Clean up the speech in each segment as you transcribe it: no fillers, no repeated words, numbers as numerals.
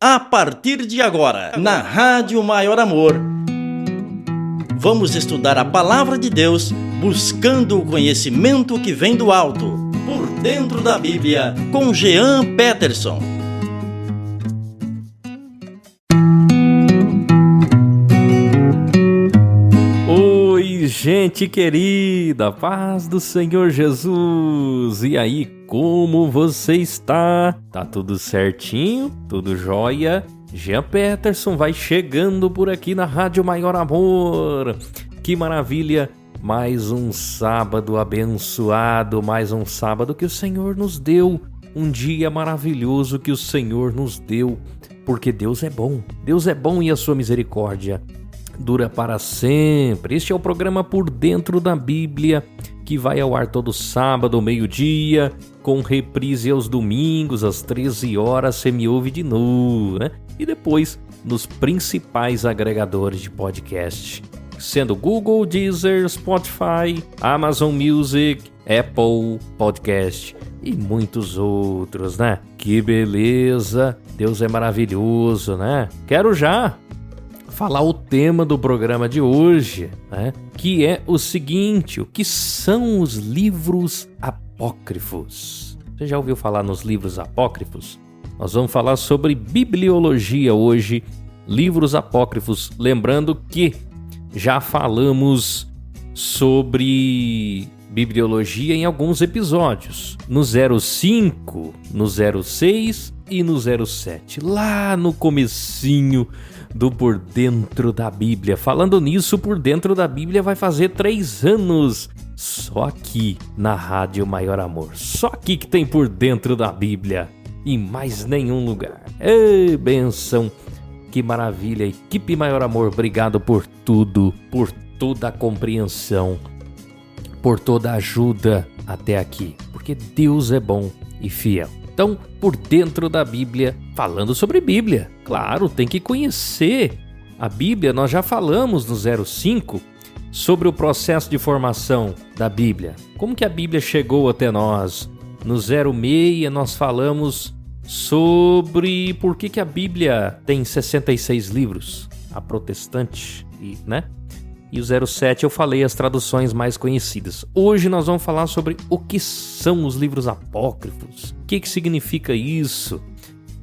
A partir de agora, na Rádio Maior Amor, vamos estudar a Palavra de Deus, buscando o conhecimento que vem do alto, por dentro da Bíblia, com Jean Peterson. Oi, gente querida, paz do Senhor Jesus! E aí, como você está? Tá tudo certinho? Tudo jóia? Jean Peterson vai chegando por aqui na Rádio Maior Amor. Que maravilha! Mais um sábado abençoado, mais um sábado que o Senhor nos deu. Um dia maravilhoso que o Senhor nos deu, porque Deus é bom e a sua misericórdia dura para sempre. Este é o programa Por Dentro da Bíblia, que vai ao ar todo sábado, ao meio-dia, com reprise aos domingos, às 13 horas, você me ouve de novo, né? E depois nos principais agregadores de podcast, sendo Google, Deezer, Spotify, Amazon Music, Apple Podcast e muitos outros, né? Que beleza! Deus é maravilhoso, né? Quero já falar o tema do programa de hoje, né? Que é o seguinte: o que são os livros apócrifos? Você já ouviu falar nos livros apócrifos? Nós vamos falar sobre bibliologia hoje, livros apócrifos. Lembrando que já falamos sobre bibliologia em alguns episódios, no 05, no 06 e no 07, lá no comecinho do Por Dentro da Bíblia. Falando nisso, Por Dentro da Bíblia vai fazer 3 anos, só aqui na Rádio Maior Amor. Só aqui que tem Por Dentro da Bíblia, em mais nenhum lugar. Ei, benção, que maravilha. Equipe Maior Amor, obrigado por tudo, por toda a compreensão, por toda a ajuda até aqui, porque Deus é bom e fiel. Então, Por Dentro da Bíblia, falando sobre Bíblia. Claro, tem que conhecer a Bíblia. Nós já falamos no 05 sobre o processo de formação da Bíblia. Como que a Bíblia chegou até nós? No 06 nós falamos sobre por que a Bíblia tem 66 livros, a protestante, né? E o 07 eu falei as traduções mais conhecidas. Hoje nós vamos falar sobre o que são os livros apócrifos. O que significa isso?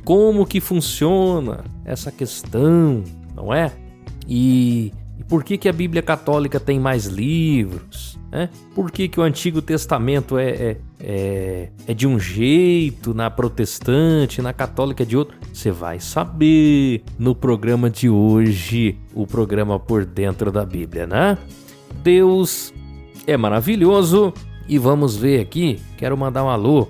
Como que funciona essa questão, não é? E por que a Bíblia Católica tem mais livros? Né? Por que o Antigo Testamento é de um jeito, na protestante, na católica é de outro? Você vai saber no programa de hoje, o programa Por Dentro da Bíblia, né? Deus é maravilhoso. E vamos ver aqui, quero mandar um alô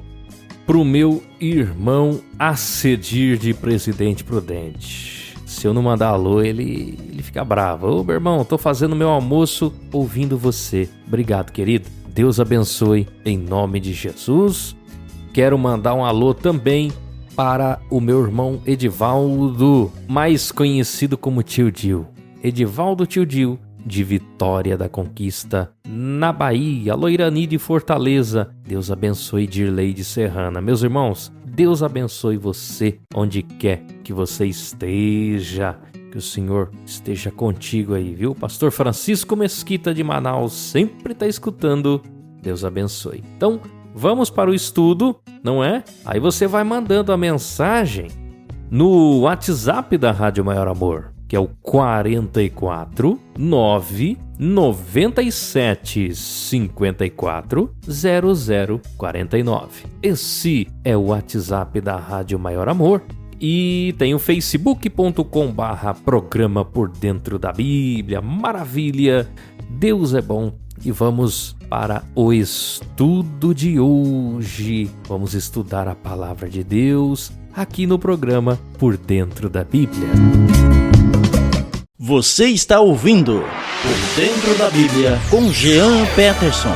pro meu irmão Acedir de Presidente Prudente. Se eu não mandar alô, ele fica bravo. Ô, meu irmão, tô fazendo meu almoço ouvindo você. Obrigado, querido. Deus abençoe em nome de Jesus. Quero mandar um alô também para o meu irmão Edivaldo, mais conhecido como Tio Dil. Edivaldo Tio Dil, de Vitória da Conquista, na Bahia. Alô, Irani de Fortaleza. Deus abençoe Dirley de Serrana. Meus irmãos, Deus abençoe você onde quer que você esteja. Que o Senhor esteja contigo aí, viu? Pastor Francisco Mesquita de Manaus sempre está escutando. Deus abençoe. Então, vamos para o estudo, não é? Aí você vai mandando a mensagem no WhatsApp da Rádio Maior Amor, que é o 44 9 97 54 00 49. Esse é o WhatsApp da Rádio Maior Amor. E tem o facebook.com/programa Por Dentro da Bíblia. Maravilha! Deus é bom. E vamos para o estudo de hoje. Vamos estudar a Palavra de Deus aqui no programa Por Dentro da Bíblia. Você está ouvindo Por Dentro da Bíblia com Jean Peterson.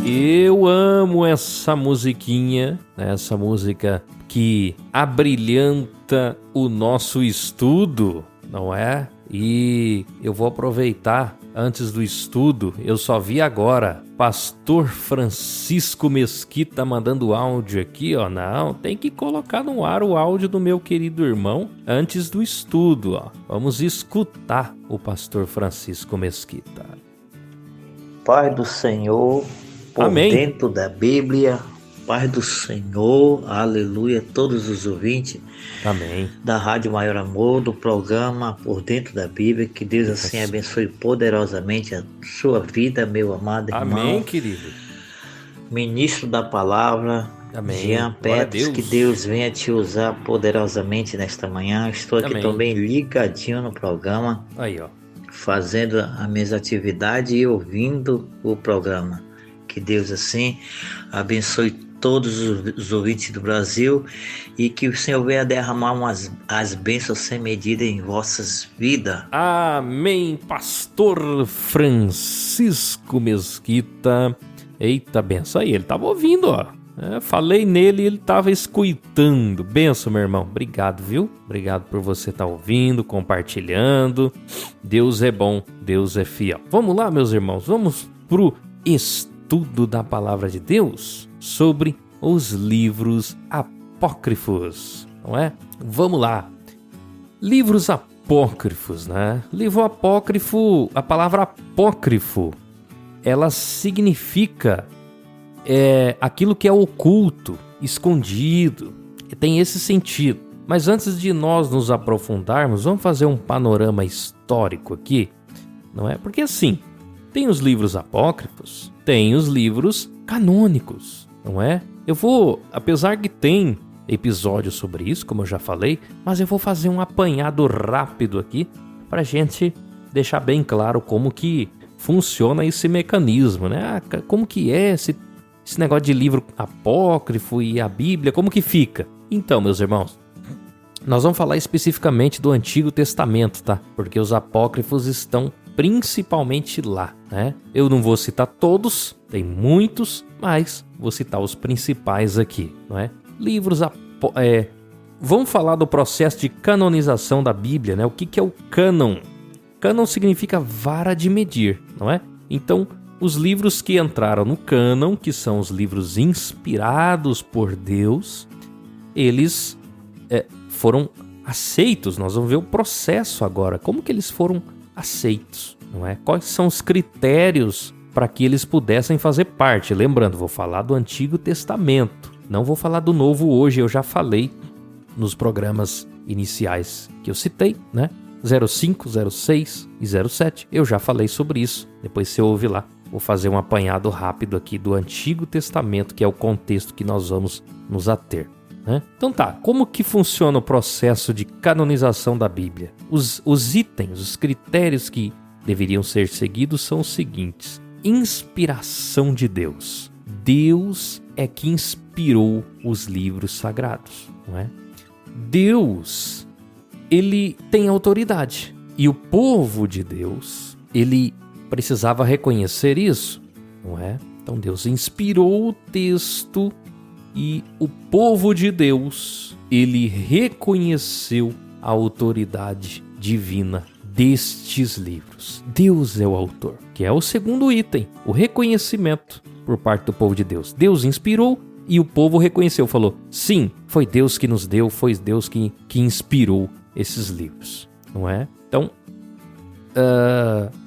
Eu amo essa musiquinha, essa música que abrilhanta o nosso estudo, não é? E eu vou aproveitar antes do estudo, eu só vi agora. Pastor Francisco Mesquita mandando áudio aqui, ó. Não, tem que colocar no ar o áudio do meu querido irmão antes do estudo, ó. Vamos escutar o pastor Francisco Mesquita. Paz do Senhor, por Amém. Dentro da Bíblia. Paz do Senhor, aleluia, todos os ouvintes Amém. da Rádio Maior Amor, do programa Por Dentro da Bíblia. Que Deus assim abençoe poderosamente a sua vida, meu amado irmão. Amém, querido. Ministro da Palavra, Amém. Jean Glória a Petros, Deus. que Deus venha te usar poderosamente nesta manhã. Estou aqui Amém. também ligadinho no programa, Aí, ó. fazendo as minhas atividades e ouvindo o programa. Que Deus assim abençoe todos os ouvintes do Brasil e que o Senhor venha derramar as bênçãos sem medida em vossas vidas. Amém, pastor Francisco Mesquita. Eita, benção aí, ele tava ouvindo, ó. Falei nele e ele tava escutando. Benção, meu irmão. Obrigado, viu? Obrigado por você estar ouvindo, compartilhando. Deus é bom, Deus é fiel. Vamos lá, meus irmãos, vamos pro estudo da palavra de Deus sobre os livros apócrifos, não é? Vamos lá. Livros apócrifos, né? Livro apócrifo, a palavra apócrifo, ela significa aquilo que é oculto, escondido, tem esse sentido. Mas antes de nós nos aprofundarmos, vamos fazer um panorama histórico aqui, não é? Porque assim, tem os livros apócrifos, tem os livros canônicos, não é? Eu vou, apesar que tem episódio sobre isso, como eu já falei, mas eu vou fazer um apanhado rápido aqui pra gente deixar bem claro como que funciona esse mecanismo, né? Como que é esse negócio de livro apócrifo e a Bíblia, como que fica? Então, meus irmãos, nós vamos falar especificamente do Antigo Testamento, tá? Porque os apócrifos estão principalmente lá, né? Eu não vou citar todos, tem muitos, mas vou citar os principais aqui, não é? Livros vamos falar do processo de canonização da Bíblia, né? O que é o cânon? Cânon significa vara de medir, não é? Então, os livros que entraram no cânon, que são os livros inspirados por Deus, eles foram aceitos. Nós vamos ver o processo agora, como que eles foram aceitos, não é? Quais são os critérios para que eles pudessem fazer parte? Lembrando, vou falar do Antigo Testamento, não vou falar do Novo hoje, eu já falei nos programas iniciais que eu citei, né? 05, 06 e 07, eu já falei sobre isso, depois você ouve lá. Vou fazer um apanhado rápido aqui do Antigo Testamento, que é o contexto que nós vamos nos ater, né? Então tá, como que funciona o processo de canonização da Bíblia? Os itens, os critérios que deveriam ser seguidos são os seguintes: inspiração de Deus. Deus é que inspirou os livros sagrados, não é? Deus, ele tem autoridade. E o povo de Deus, ele precisava reconhecer isso, não é? Então Deus inspirou o texto e o povo de Deus, ele reconheceu a autoridade divina destes livros. Deus é o autor, que é o segundo item, o reconhecimento por parte do povo de Deus. Deus inspirou e o povo reconheceu, falou, sim, foi Deus que nos deu, foi Deus que inspirou esses livros, não é? Então,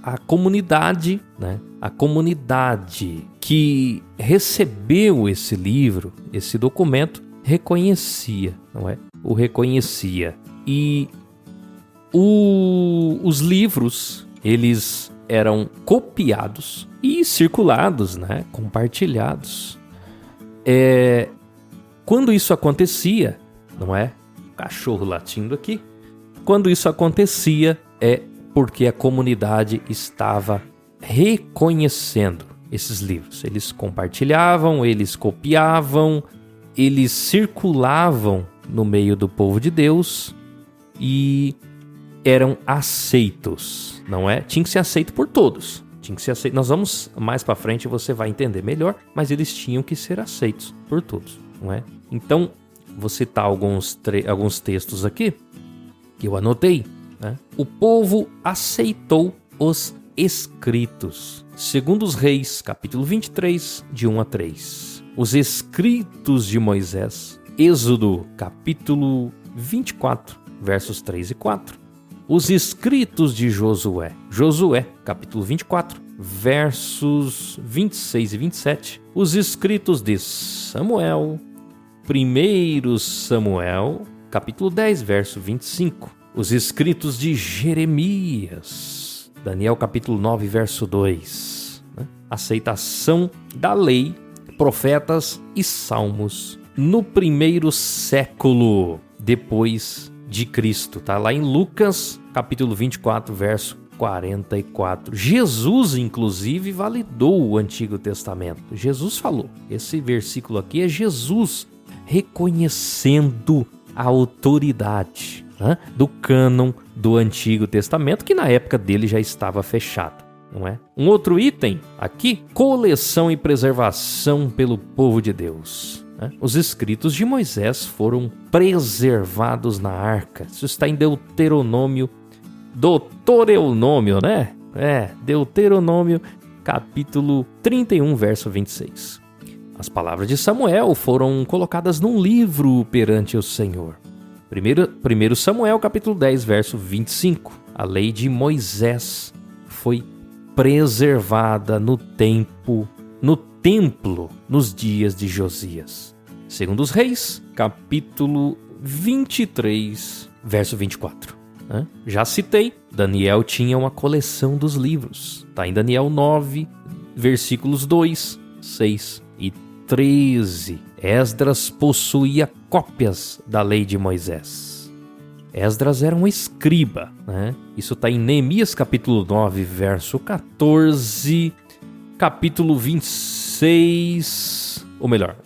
a comunidade, né? A comunidade que recebeu esse livro, esse documento, reconhecia, não é? O reconhecia. E os livros, eles eram copiados e circulados, né? Compartilhados. Quando isso acontecia, não é? Cachorro latindo aqui. Quando isso acontecia, porque a comunidade estava reconhecendo esses livros. Eles compartilhavam, eles copiavam, eles circulavam no meio do povo de Deus e eram aceitos, não é? Tinha que ser aceito por todos. Tinha que ser aceito. Nós vamos mais para frente, você vai entender melhor, mas eles tinham que ser aceitos por todos, não é? Então, vou citar alguns textos aqui que eu anotei, né? O povo aceitou os escritos. Segundo os Reis, capítulo 23, de 1 a 3. Os escritos de Moisés. Êxodo, capítulo 24, versos 3 e 4. Os escritos de Josué. Josué, capítulo 24, versos 26 e 27. Os escritos de Samuel. 1 Samuel, capítulo 10, verso 25. Os escritos de Jeremias. Daniel, capítulo 9, verso 2. Aceitação da lei, profetas e salmos no primeiro século depois de Cristo. Está lá em Lucas, capítulo 24, verso 44. Jesus, inclusive, validou o Antigo Testamento. Jesus falou. Esse versículo aqui é Jesus reconhecendo a autoridade do cânon do Antigo Testamento, que na época dele já estava fechado, não é? Um outro item aqui, coleção e preservação pelo povo de Deus. Os escritos de Moisés foram preservados na arca. Isso está em Deuteronômio, né? Deuteronômio, capítulo 31, verso 26. As palavras de Samuel foram colocadas num livro perante o Senhor. 1 Samuel, capítulo 10, verso 25. A lei de Moisés foi preservada no templo, nos dias de Josias. Segundo os Reis, capítulo 23, verso 24. Já citei, Daniel tinha uma coleção dos livros. Está em Daniel 9, versículos 2, 6 e 13. Esdras possuía cópias da lei de Moisés. Esdras era um escriba, né? Isso está em Neemias capítulo 9, verso 14, capítulo 26, ou melhor,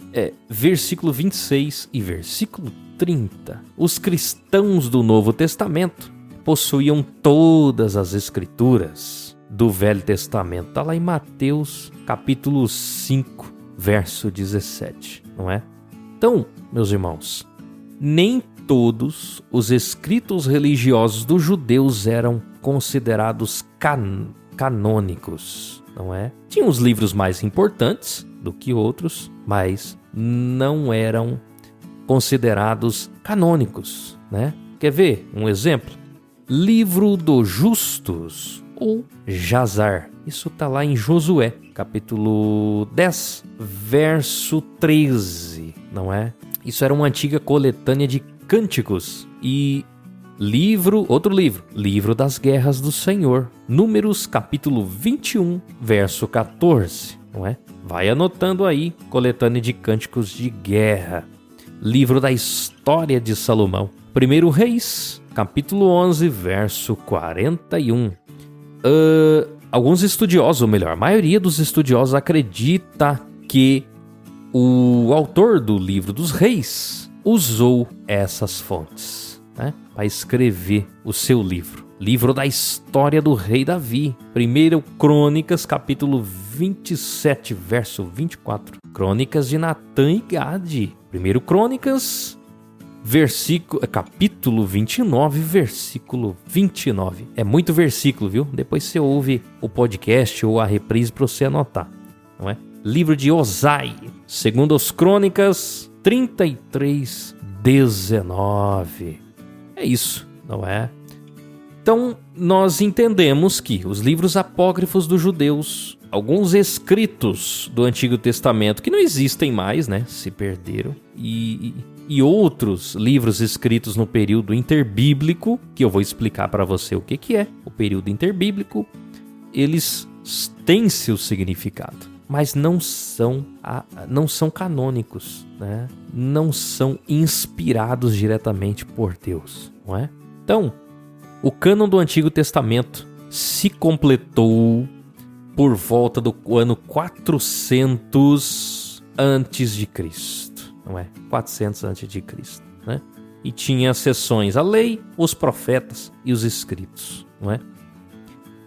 versículo 26 e versículo 30. Os cristãos do Novo Testamento possuíam todas as escrituras do Velho Testamento. Está lá em Mateus capítulo 5, verso 17, não é? Então, meus irmãos, nem todos os escritos religiosos dos judeus eram considerados canônicos, não é? Tinha uns livros mais importantes do que outros, mas não eram considerados canônicos, né? Quer ver um exemplo? Livro dos Justos, ou Jazar. Isso está lá em Josué, capítulo 10, verso 13, não é? Isso era uma antiga coletânea de cânticos e outro livro das guerras do Senhor. Números, capítulo 21, verso 14, não é? Vai anotando aí, coletânea de cânticos de guerra. Livro da história de Salomão. 1 Reis, capítulo 11, verso 41. Alguns estudiosos, ou melhor, a maioria dos estudiosos acredita que o autor do livro dos reis usou essas fontes, né, para escrever o seu livro. Livro da história do rei Davi. 1 Crônicas, capítulo 27, verso 24. Crônicas de Natã e Gade. 1 Crônicas, capítulo 29, versículo 29. É muito versículo, viu? Depois você ouve o podcast ou a reprise para você anotar, não é? Livro de Osai, segundo as Crônicas 33, 19. É isso, não é? Então, nós entendemos que os livros apócrifos dos judeus, alguns escritos do Antigo Testamento que não existem mais, né? Se perderam. E outros livros escritos no período interbíblico, que eu vou explicar para você o que é o período interbíblico, eles têm seu significado, mas não são canônicos, né? Não são inspirados diretamente por Deus, não é? Então, o cânon do Antigo Testamento se completou por volta do ano 400 antes de Cristo. Não é? 400 antes de Cristo, né? E tinha seções a lei, os profetas e os escritos, não é?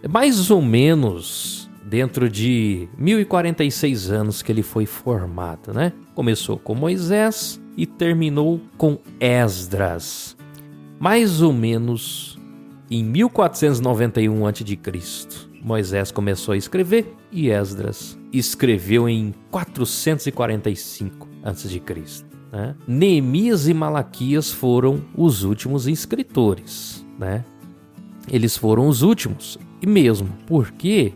Mais ou menos dentro de 1046 anos que ele foi formado, né? Começou com Moisés e terminou com Esdras. Mais ou menos em 1491 a.C., Moisés começou a escrever e Esdras escreveu em 445 a.C., né? Neemias e Malaquias foram os últimos escritores, né? Eles foram os últimos, e mesmo porque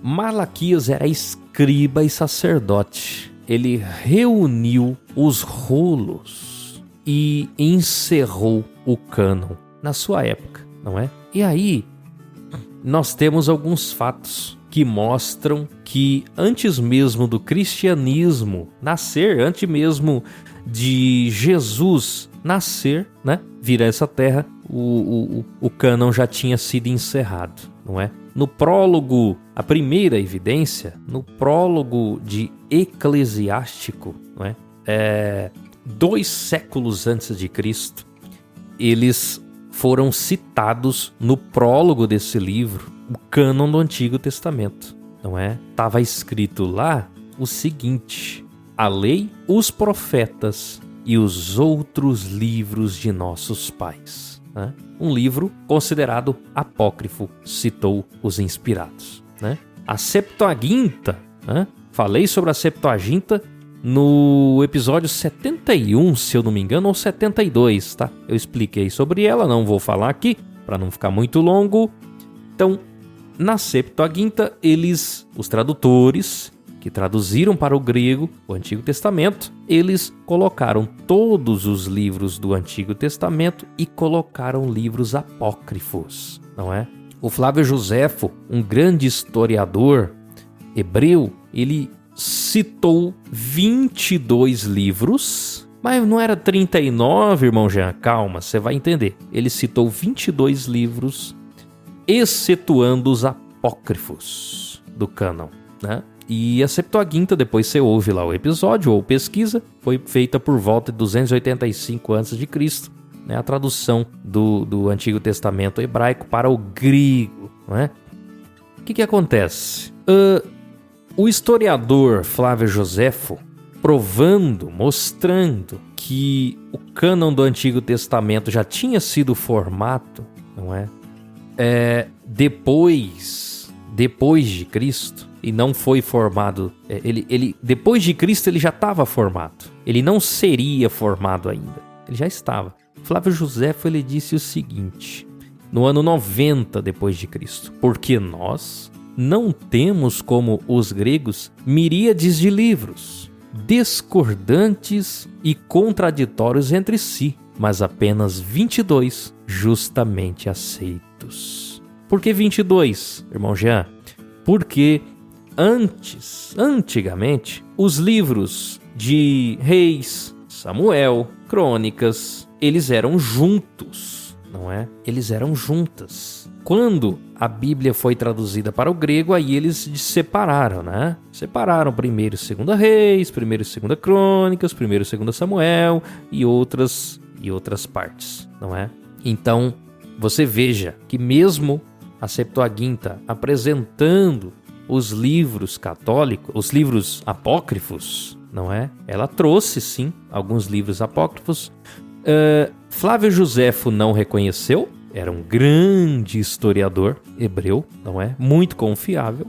Malaquias era escriba e sacerdote. Ele reuniu os rolos e encerrou o cânon na sua época, não é? E aí, nós temos alguns fatos que mostram que antes mesmo do cristianismo nascer, antes mesmo de Jesus nascer, né, vir a essa terra, o cânon já tinha sido encerrado, não é? No prólogo, a primeira evidência, no prólogo de Eclesiástico, não é? 2 séculos antes de Cristo, eles foram citados no prólogo desse livro, o cânon do Antigo Testamento, não é? Estava escrito lá o seguinte: a lei, os profetas e os outros livros de nossos pais. Né? Um livro considerado apócrifo, citou os inspirados. Né? A Septuaginta, né? Falei sobre a Septuaginta no episódio 71, se eu não me engano, ou 72, tá? Eu expliquei sobre ela, não vou falar aqui, para não ficar muito longo. Então, na Septuaginta, os tradutores que traduziram para o grego o Antigo Testamento, eles colocaram todos os livros do Antigo Testamento e colocaram livros apócrifos, não é? O Flávio Joséfo, um grande historiador hebreu, ele citou 22 livros, mas não era 39, irmão Jean, calma, você vai entender. Ele citou 22 livros, excetuando os apócrifos do cânon, né? E a Septuaginta, depois você ouve lá o episódio ou pesquisa, foi feita por volta de 285 a.C., né, a tradução do Antigo Testamento hebraico para o grego. Não é? O que acontece? O historiador Flávio Joséfo, mostrando que o cânon do Antigo Testamento já tinha sido formado, não é? Depois de Cristo, e não foi formado. Depois de Cristo ele já estava formado. Ele não seria formado ainda. Ele já estava. Flávio Joséfo, ele disse o seguinte, no ano 90 depois de Cristo: porque nós não temos, como os gregos, miríades de livros, discordantes e contraditórios entre si, mas apenas 22 justamente aceitos. Por que 22, irmão Jean? Porque antigamente, os livros de Reis, Samuel, Crônicas, eles eram juntos, não é? Eles eram juntas. Quando a Bíblia foi traduzida para o grego, aí eles se separaram, né? Separaram 1º e 2º Reis, 1º e 2º Crônicas, 1º e 2º Samuel e outras partes, não é? Então, você veja que mesmo a Septuaginta apresentando os livros católicos, os livros apócrifos, não é? Ela trouxe, sim, alguns livros apócrifos. Flávio Joséfo não reconheceu, era um grande historiador hebreu, não é? Muito confiável.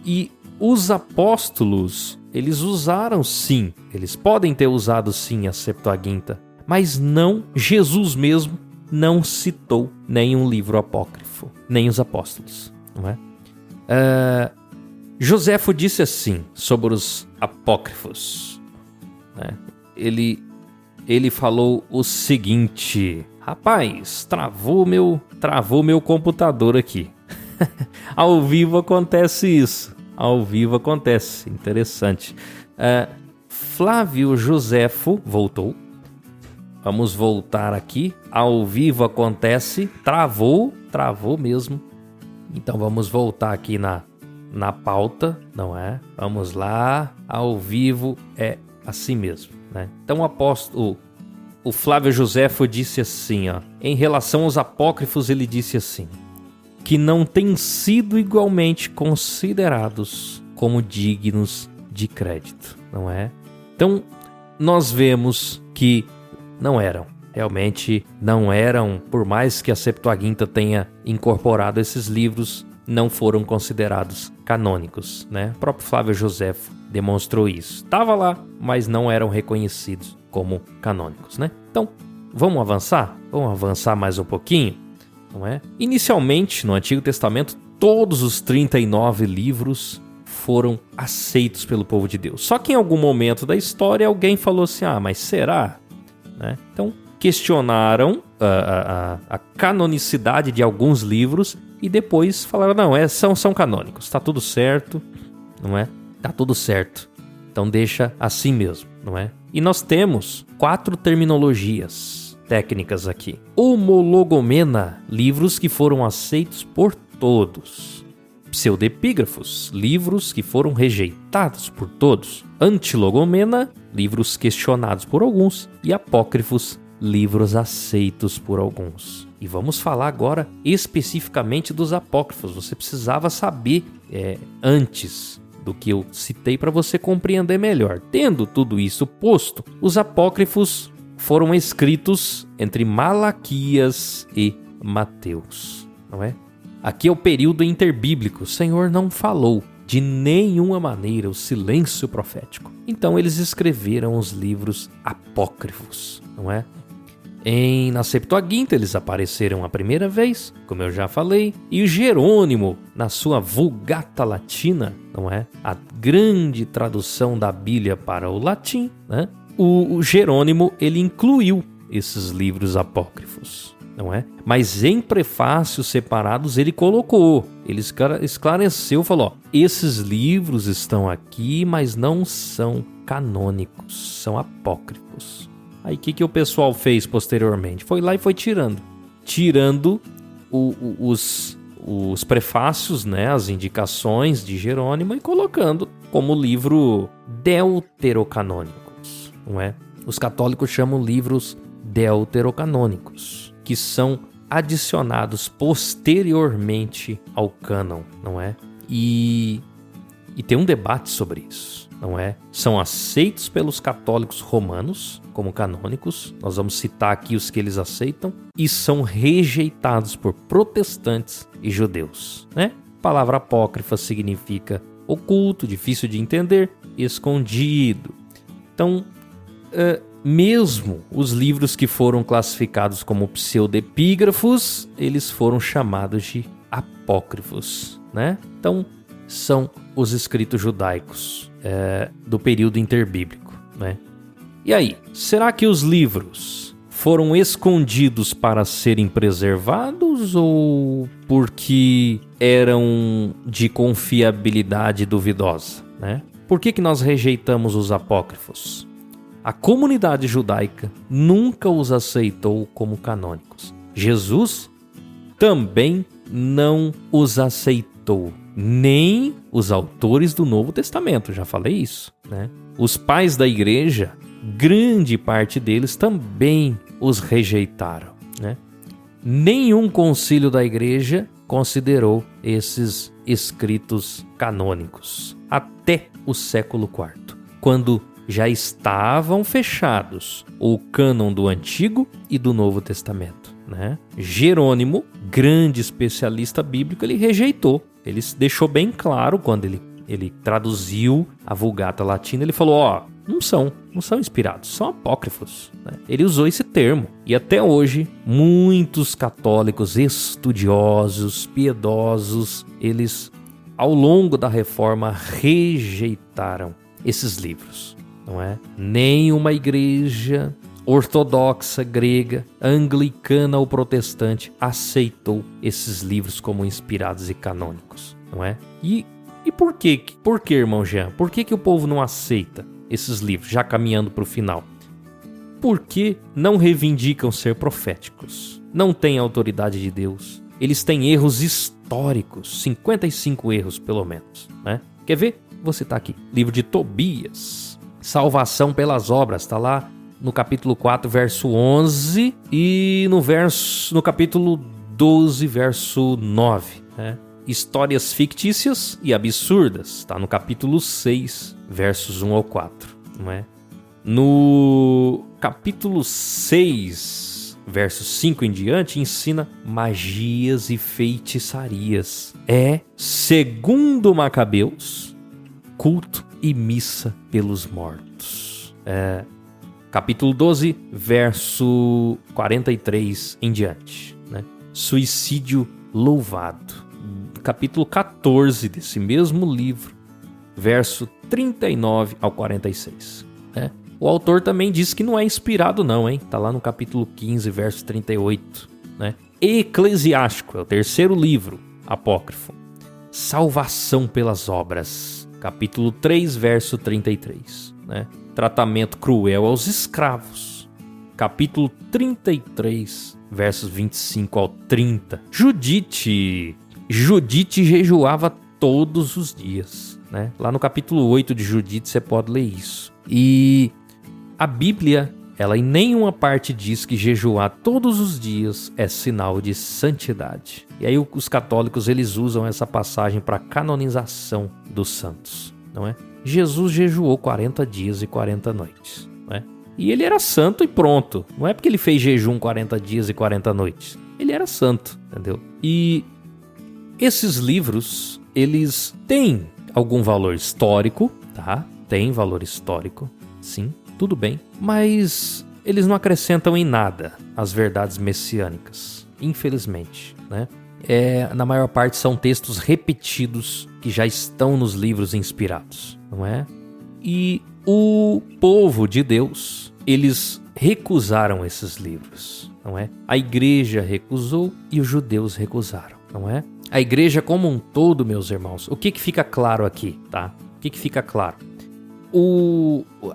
E os apóstolos, eles usaram, sim, eles podem ter usado, sim, a Septuaginta, mas não, Jesus mesmo não citou nenhum livro apócrifo, nem os apóstolos, não é? Joséfo disse assim sobre os apócrifos, né? Ele falou o seguinte: rapaz, travou meu computador aqui. Ao vivo acontece isso, interessante. Flávio Joséfo voltou. Vamos voltar aqui. Ao vivo acontece, travou mesmo. Então vamos voltar aqui na pauta, não é? Vamos lá, ao vivo é assim mesmo, né? Então o Flávio Joséfo disse assim, ó, em relação aos apócrifos, ele disse assim, que não têm sido igualmente considerados como dignos de crédito, não é? Então, nós vemos que realmente não eram, por mais que a Septuaginta tenha incorporado esses livros, não foram considerados canônicos, né? O próprio Flávio Joséfo demonstrou isso. Estava lá, mas não eram reconhecidos como canônicos, né? Então, vamos avançar? Vamos avançar mais um pouquinho, não é? Inicialmente, no Antigo Testamento, todos os 39 livros foram aceitos pelo povo de Deus. Só que em algum momento da história alguém falou assim, mas será? Né? Então, questionaram a canonicidade de alguns livros e depois falaram, não, são canônicos, tá tudo certo, não é? Tá tudo certo. Então deixa assim mesmo, não é? E nós temos 4 terminologias técnicas aqui. Homologomena, livros que foram aceitos por todos. Pseudepígrafos, livros que foram rejeitados por todos. Antilogomena, livros questionados por alguns. E apócrifos, livros aceitos por alguns. E vamos falar agora especificamente dos apócrifos. Você precisava saber antes do que eu citei para você compreender melhor. Tendo tudo isso posto, os apócrifos foram escritos entre Malaquias e Mateus, não é? Aqui é o período interbíblico. O Senhor não falou de nenhuma maneira, o silêncio profético. Então eles escreveram os livros apócrifos, não é? Na Septuaginta eles apareceram a primeira vez, como eu já falei, e o Jerônimo, na sua Vulgata Latina, não é? A grande tradução da Bíblia para o latim, né? O Jerônimo, ele incluiu esses livros apócrifos, não é? Mas em prefácios separados ele colocou, ele esclareceu, falou, esses livros estão aqui, mas não são canônicos, são apócrifos. Aí o que o pessoal fez posteriormente? Foi lá e foi tirando os prefácios, né, as indicações de Jerônimo e colocando como livro deuterocanônicos, não é? Os católicos chamam livros deuterocanônicos, que são adicionados posteriormente ao cânon, não é? E tem um debate sobre isso, não é? São aceitos pelos católicos romanos como canônicos, nós vamos citar aqui os que eles aceitam, e são rejeitados por protestantes e judeus, né? A palavra apócrifa significa oculto, difícil de entender, escondido. Então, mesmo os livros que foram classificados como pseudepígrafos, eles foram chamados de apócrifos, né? Então, são os escritos judaicos do período interbíblico, né? E aí, será que os livros foram escondidos para serem preservados ou porque eram de confiabilidade duvidosa, né? Por que nós rejeitamos os apócrifos? A comunidade judaica nunca os aceitou como canônicos. Jesus também não os aceitou, nem os autores do Novo Testamento, já falei isso, né? Os pais da igreja, grande parte deles também os rejeitaram, né? Nenhum concílio da igreja considerou esses escritos canônicos até o século IV, quando já estavam fechados o cânon do Antigo e do Novo Testamento, né? Jerônimo, grande especialista bíblico, ele rejeitou. Ele deixou bem claro quando ele traduziu a Vulgata Latina, ele falou, não são inspirados, são apócrifos, né? Ele usou esse termo. E até hoje, muitos católicos estudiosos, piedosos, eles, ao longo da Reforma, rejeitaram esses livros, não é? Nenhuma igreja ortodoxa, grega, anglicana ou protestante aceitou esses livros como inspirados e canônicos, não é? E por quê? Por que, irmão Jean? Por que o povo não aceita esses livros, já caminhando para o final? Porque não reivindicam ser proféticos, não têm autoridade de Deus, eles têm erros históricos, 55 erros pelo menos, né? Quer ver? Vou citar aqui, livro de Tobias, Salvação pelas Obras, está lá no capítulo 4, verso 11 e no capítulo 12, verso 9, né? Histórias fictícias e absurdas, está no capítulo 6, versos 1 ao 4, não é? No capítulo 6, versos 5 em diante, ensina magias e feitiçarias. É, segundo Macabeus, culto e missa pelos mortos. Capítulo 12, verso 43 em diante, né? Suicídio louvado. Capítulo 14 desse mesmo livro, verso 39 ao 46, né? O autor também diz que não é inspirado não, hein? Tá lá no capítulo 15, verso 38, né? Eclesiástico, é o terceiro livro apócrifo. Salvação pelas obras, capítulo 3, verso 33, né? Tratamento cruel aos escravos, capítulo 33, versos 25 ao 30. Judite jejuava todos os dias, né? Lá no capítulo 8 de Judite você pode ler isso. E a Bíblia, ela em nenhuma parte diz que jejuar todos os dias é sinal de santidade. E aí os católicos, eles usam essa passagem para canonização dos santos, não é? Jesus jejuou 40 dias e 40 noites, né? E ele era santo e pronto. Não é porque ele fez jejum 40 dias e 40 noites. Ele era santo, entendeu? E esses livros, eles têm algum valor histórico, tá? Tem valor histórico, sim, tudo bem. Mas eles não acrescentam em nada as verdades messiânicas, infelizmente, né? Na maior parte são textos repetidos que já estão nos livros inspirados, não é? E o povo de Deus, eles recusaram esses livros, não é? A igreja recusou e os judeus recusaram, não é? A igreja como um todo, meus irmãos, o que fica claro aqui, tá? O que fica claro?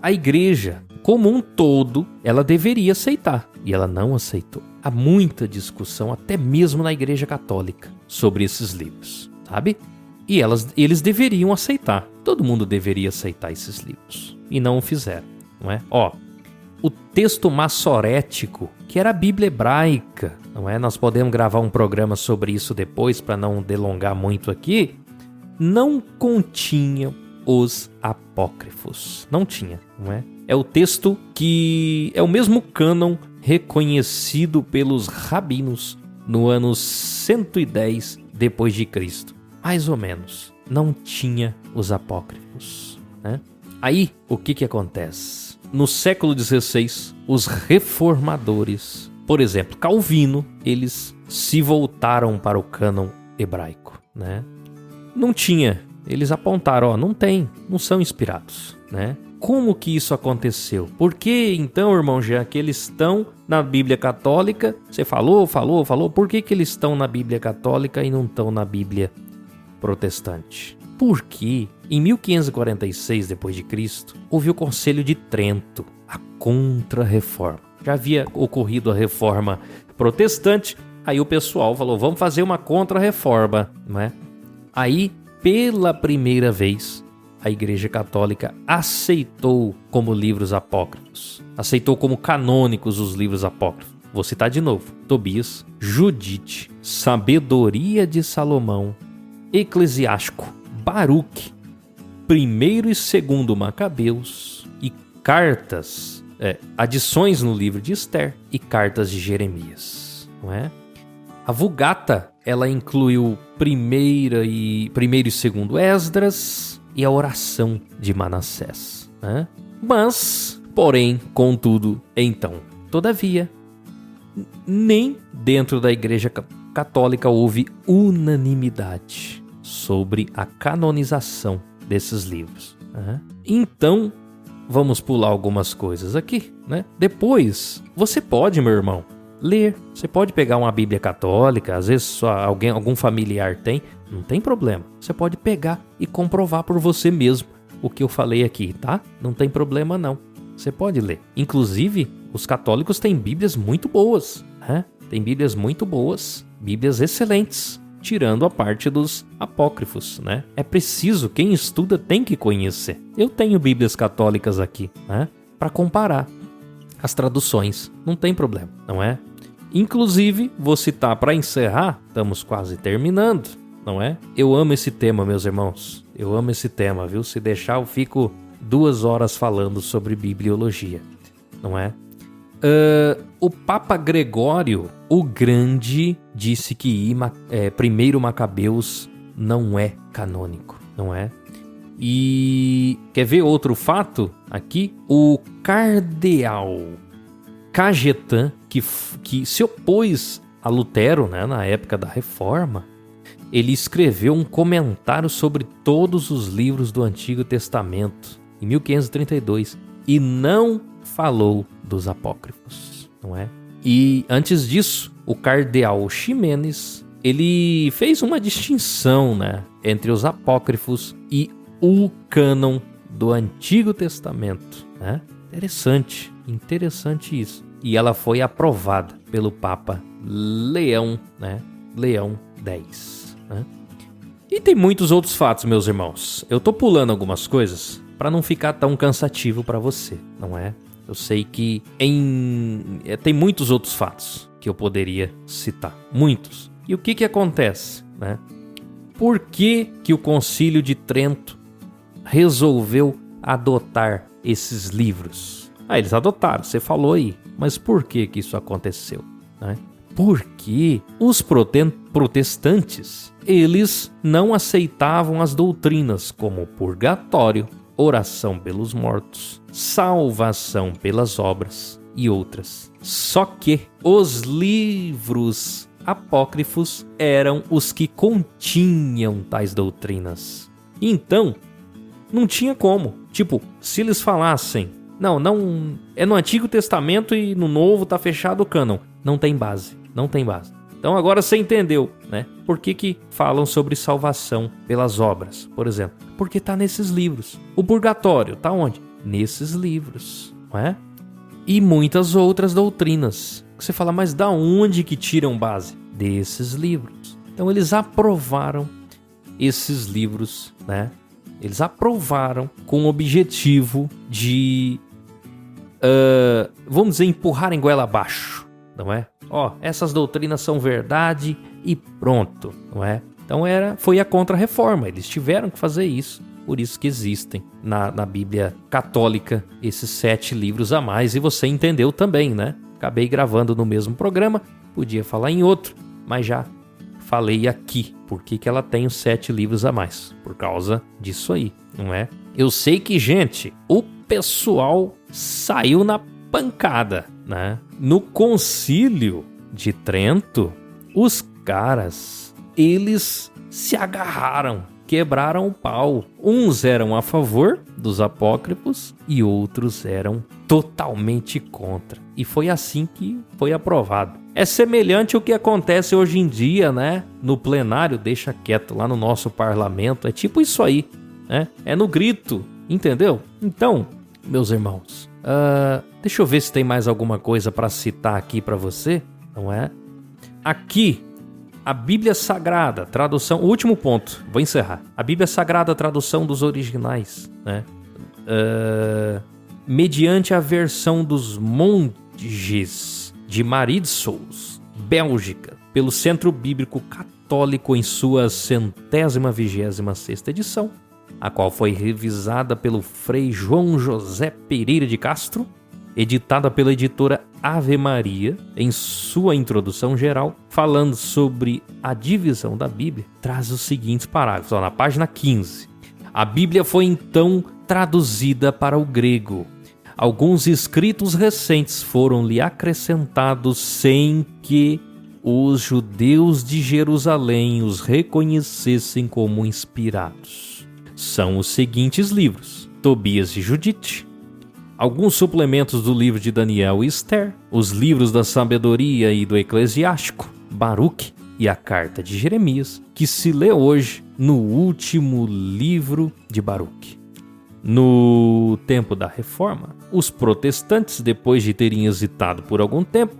A igreja como um todo, ela deveria aceitar e ela não aceitou. Há muita discussão, até mesmo na Igreja Católica, sobre esses livros, sabe? E eles deveriam aceitar. Todo mundo deveria aceitar esses livros. E não o fizeram, não é? O texto massorético, que era a Bíblia hebraica, não é? Nós podemos gravar um programa sobre isso depois, para não delongar muito aqui. Não continha os apócrifos. Não tinha, não é? É o texto que é o mesmo cânon reconhecido pelos rabinos no ano 110 depois de Cristo. Mais ou menos. Não tinha os apócrifos, né? Aí, o que acontece? No século XVI, os reformadores, por exemplo, Calvino, eles se voltaram para o cânon hebraico, né? Não tinha. Eles apontaram, não são inspirados, né? Como que isso aconteceu? Por que então, irmão Jean, que eles estão na Bíblia Católica? Você falou, por que eles estão na Bíblia Católica e não estão na Bíblia Protestante? Porque em 1546 d.C. houve o Concílio de Trento, a Contra-Reforma. Já havia ocorrido a Reforma Protestante, aí o pessoal falou, vamos fazer uma Contra-Reforma, não é? Aí, pela primeira vez, a Igreja Católica aceitou como livros apócrifos, aceitou como canônicos os livros apócrifos. Vou citar de novo: Tobias, Judite, Sabedoria de Salomão, Eclesiástico, Baruque, 1º e 2º Macabeus e cartas, adições no livro de Esther e cartas de Jeremias, não é? A Vulgata, ela incluiu 1º e 2º Esdras e a oração de Manassés, né? Mas, porém, contudo, então, todavia, nem dentro da Igreja Católica houve unanimidade sobre a canonização desses livros, né? Então, vamos pular algumas coisas aqui, né? Depois, você pode, meu irmão, ler. Você pode pegar uma Bíblia Católica, às vezes algum familiar tem, não tem problema. Você pode pegar e comprovar por você mesmo o que eu falei aqui, tá? Não tem problema não. Você pode ler. Inclusive, os católicos têm Bíblias muito boas, né? Tem Bíblias muito boas, Bíblias excelentes, tirando a parte dos apócrifos, né? É preciso, quem estuda tem que conhecer. Eu tenho Bíblias católicas aqui, né? Para comparar as traduções, não tem problema, não é? Inclusive, vou citar para encerrar, estamos quase terminando, não é? Eu amo esse tema, meus irmãos, eu amo esse tema, viu? Se deixar, eu fico 2 horas falando sobre bibliologia, não é? O Papa Gregório o Grande disse que 1 Macabeus não é canônico, não é? E quer ver outro fato aqui? O cardeal Cajetan, que se opôs a Lutero, né, na época da Reforma, ele escreveu um comentário sobre todos os livros do Antigo Testamento, em 1532, e não falou dos apócrifos, não é? E antes disso, o cardeal Ximenes, ele fez uma distinção, né, entre os apócrifos e o cânon do Antigo Testamento, né? Interessante isso. E ela foi aprovada pelo Papa Leão, né? Leão X, né? E tem muitos outros fatos, meus irmãos. Eu tô pulando algumas coisas para não ficar tão cansativo para você, não é? Eu sei que tem muitos outros fatos que eu poderia citar, muitos. E o que acontece, né? Por que o Concílio de Trento resolveu adotar esses livros? Eles adotaram, você falou aí. Mas por que isso aconteceu, né? Porque os protestantes, eles não aceitavam as doutrinas como purgatório, oração pelos mortos, salvação pelas obras e outras. Só que os livros apócrifos eram os que continham tais doutrinas. Então, não tinha como. Tipo, se eles falassem, não, é no Antigo Testamento e no Novo tá fechado o cânon. Não tem base. Então agora você entendeu, né? Por que falam sobre salvação pelas obras, por exemplo? Porque tá nesses livros. O purgatório tá onde? Nesses livros, não é? E muitas outras doutrinas. Você fala, mas da onde que tiram base? Desses livros. Então eles aprovaram esses livros, né? Eles aprovaram com o objetivo de, vamos dizer, empurrarem goela abaixo, não é? Essas doutrinas são verdade e pronto, não é? Então foi a Contra-Reforma, eles tiveram que fazer isso. Por isso que existem na Bíblia Católica esses 7 livros a mais, e você entendeu também, né? Acabei gravando no mesmo programa, podia falar em outro, mas já falei aqui por que ela tem os 7 livros a mais. Por causa disso aí, não é? Eu sei que, gente, o pessoal saiu na pancada, né? No Concílio de Trento, os caras, eles se agarraram, quebraram o pau. Uns eram a favor dos apócrifos e outros eram totalmente contra. E foi assim que foi aprovado. É semelhante ao que acontece hoje em dia, né? No plenário, deixa quieto, lá no nosso parlamento. É tipo isso aí, né? É no grito, entendeu? Então, meus irmãos, deixa eu ver se tem mais alguma coisa para citar aqui para você, não é? Aqui, a Bíblia Sagrada, tradução... O último ponto, vou encerrar. A Bíblia Sagrada, tradução dos originais, né? Mediante a versão dos monges de Marissos, Bélgica, pelo Centro Bíblico Católico em sua 126ª edição, a qual foi revisada pelo Frei João José Pereira de Castro, editada pela editora Ave Maria, em sua introdução geral, falando sobre a divisão da Bíblia, traz os seguintes parágrafos, na página 15. A Bíblia foi então traduzida para o grego. Alguns escritos recentes foram-lhe acrescentados sem que os judeus de Jerusalém os reconhecessem como inspirados. São os seguintes livros: Tobias e Judite, alguns suplementos do livro de Daniel e Esther, os livros da sabedoria e do eclesiástico, Baruque e a carta de Jeremias, que se lê hoje no último livro de Baruque. No tempo da Reforma, os protestantes, depois de terem hesitado por algum tempo,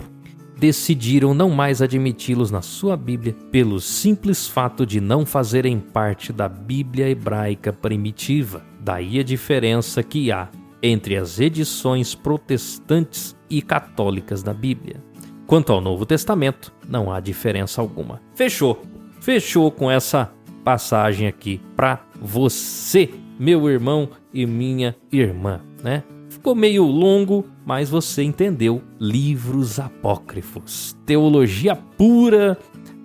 decidiram não mais admiti-los na sua Bíblia pelo simples fato de não fazerem parte da Bíblia hebraica primitiva. Daí a diferença que há entre as edições protestantes e católicas da Bíblia. Quanto ao Novo Testamento, não há diferença alguma. Fechou com essa passagem aqui para você, meu irmão e minha irmã, né? Ficou meio longo, mas você entendeu. Livros apócrifos. Teologia pura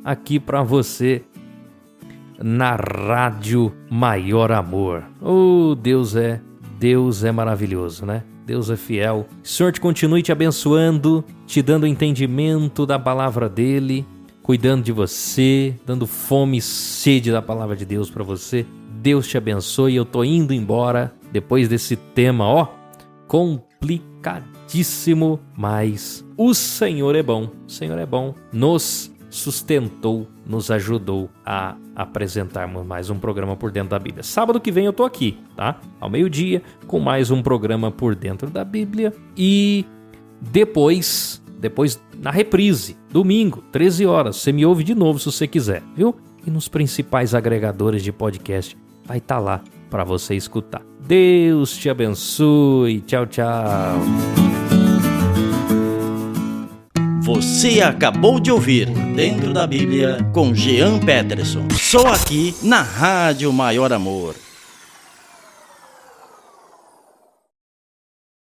aqui para você na Rádio Maior Amor. Oh, Deus é maravilhoso, né? Deus é fiel. O Senhor continue te abençoando, te dando entendimento da palavra dele, cuidando de você, dando fome e sede da palavra de Deus para você. Deus te abençoe. Eu tô indo embora depois desse tema, complicadíssimo, mas o Senhor é bom. O Senhor é bom. Nos sustentou, nos ajudou a apresentarmos mais um programa Por Dentro da Bíblia. Sábado que vem eu tô aqui, tá? Ao meio-dia, com mais um programa Por Dentro da Bíblia. E depois na reprise, domingo, 13 horas, você me ouve de novo se você quiser, viu? E nos principais agregadores de podcast vai estar lá para você escutar. Deus te abençoe. Tchau, tchau. Você acabou de ouvir Dentro da Bíblia com Jean Peterson. Só aqui na Rádio Maior Amor.